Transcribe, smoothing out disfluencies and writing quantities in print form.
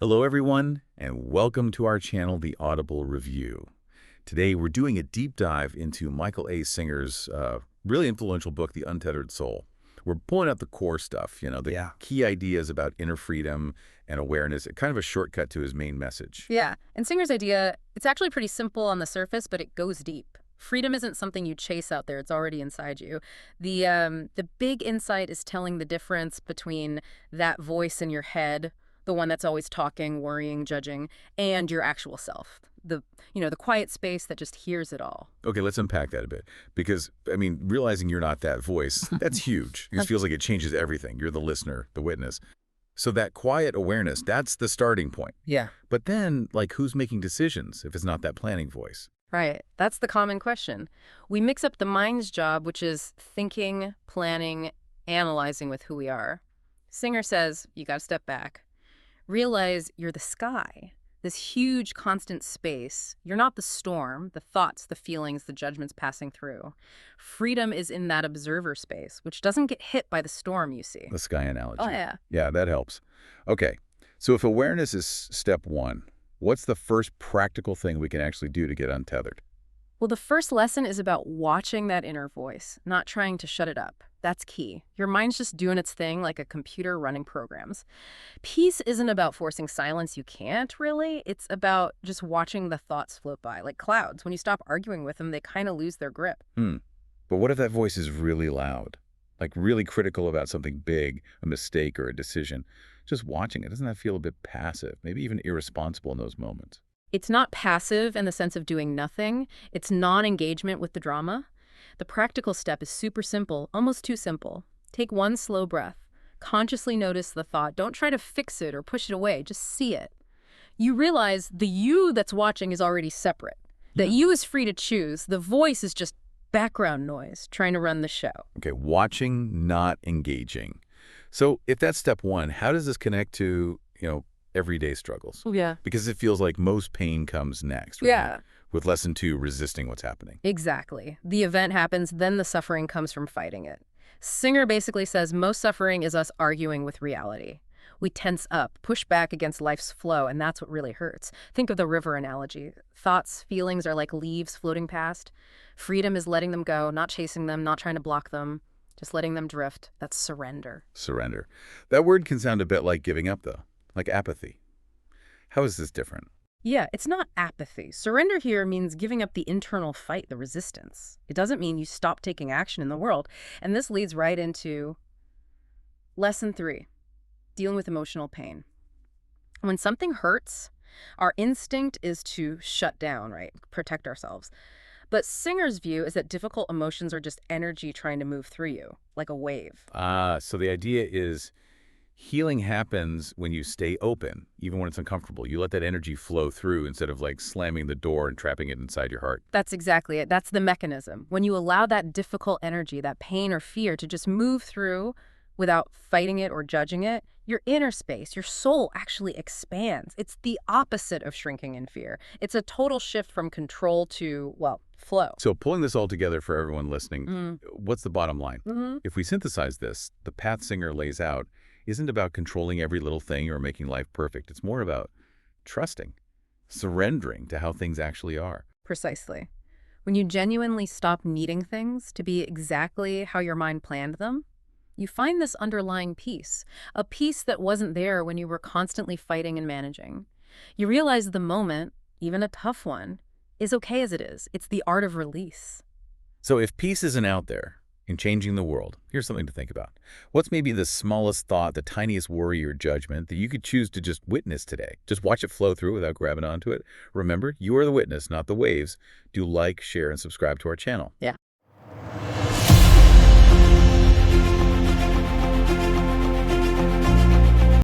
Hello, everyone, and welcome to our channel, The Audible Review. Today, we're doing a deep dive into Michael A. Singer's really influential book, The Untethered Soul. We're pulling out the core stuff, the key ideas about inner freedom and awareness, kind of a shortcut to his main message. Yeah, and Singer's idea, it's actually pretty simple on the surface, but it goes deep. Freedom isn't something you chase out there, it's already inside you. The big insight is telling the difference between that voice in your head, the one that's always talking, worrying, judging, and your actual self. The quiet space that just hears it all. Okay, let's unpack that a bit. Because, realizing you're not that voice, that's huge. It feels like it changes everything. You're the listener, the witness. So that quiet awareness, that's the starting point. Yeah. But then, who's making decisions if it's not that planning voice? Right. That's the common question. We mix up the mind's job, which is thinking, planning, analyzing with who we are. Singer says, you got to step back. Realize you're the sky, this huge constant space. You're not the storm, the thoughts, the feelings, the judgments passing through. Freedom is in that observer space, which doesn't get hit by the storm, you see. The sky analogy. Oh, yeah. Yeah, that helps. Okay, so if awareness is step one, what's the first practical thing we can actually do to get untethered? Well, the first lesson is about watching that inner voice, not trying to shut it up. That's key. Your mind's just doing its thing like a computer running programs. Peace isn't about forcing silence. You can't, really. It's about just watching the thoughts float by, like clouds. When you stop arguing with them, they kind of lose their grip. But what if that voice is really loud? Really critical about something big, a mistake or a decision? Just watching it, doesn't that feel a bit passive, maybe even irresponsible in those moments? It's not passive in the sense of doing nothing. It's non-engagement with the drama. The practical step is super simple, almost too simple. Take one slow breath. Consciously notice the thought. Don't try to fix it or push it away. Just see it. You realize the you that's watching is already separate. That you is free to choose. The voice is just background noise trying to run the show. Okay, watching, not engaging. So if that's step one, how does this connect to, everyday struggles? Yeah. Because it feels like most pain comes next. Yeah. With lesson two, resisting what's happening. Exactly. The event happens, then the suffering comes from fighting it. Singer basically says most suffering is us arguing with reality. We tense up, push back against life's flow, and that's what really hurts. Think of the river analogy. Thoughts, feelings are like leaves floating past. Freedom is letting them go, not chasing them, not trying to block them, just letting them drift. That's surrender. Surrender. That word can sound a bit like giving up, though, like apathy. How is this different? Yeah, it's not apathy. Surrender here means giving up the internal fight, the resistance. It doesn't mean you stop taking action in the world. And this leads right into lesson 3, dealing with emotional pain. When something hurts, our instinct is to shut down, right? Protect ourselves. But Singer's view is that difficult emotions are just energy trying to move through you, like a wave. So the idea is healing happens when you stay open, even when it's uncomfortable. You let that energy flow through instead of slamming the door and trapping it inside your heart. That's exactly it. That's the mechanism. When you allow that difficult energy, that pain or fear to just move through without fighting it or judging it, your inner space, your soul actually expands. It's the opposite of shrinking in fear. It's a total shift from control to, flow. So pulling this all together for everyone listening, what's the bottom line? If we synthesize this, the path Singer lays out isn't about controlling every little thing or making life perfect. It's more about trusting, surrendering to how things actually are. Precisely. When you genuinely stop needing things to be exactly how your mind planned them, you find this underlying peace, a peace that wasn't there when you were constantly fighting and managing. You realize the moment, even a tough one, is okay as it is. It's the art of release. So if peace isn't out there in changing the world, here's something to think about. What's maybe the smallest thought, the tiniest worry or judgment that you could choose to just witness today? Just watch it flow through without grabbing onto it. Remember, you are the witness, not the waves. Do like, share, and subscribe to our channel. Yeah.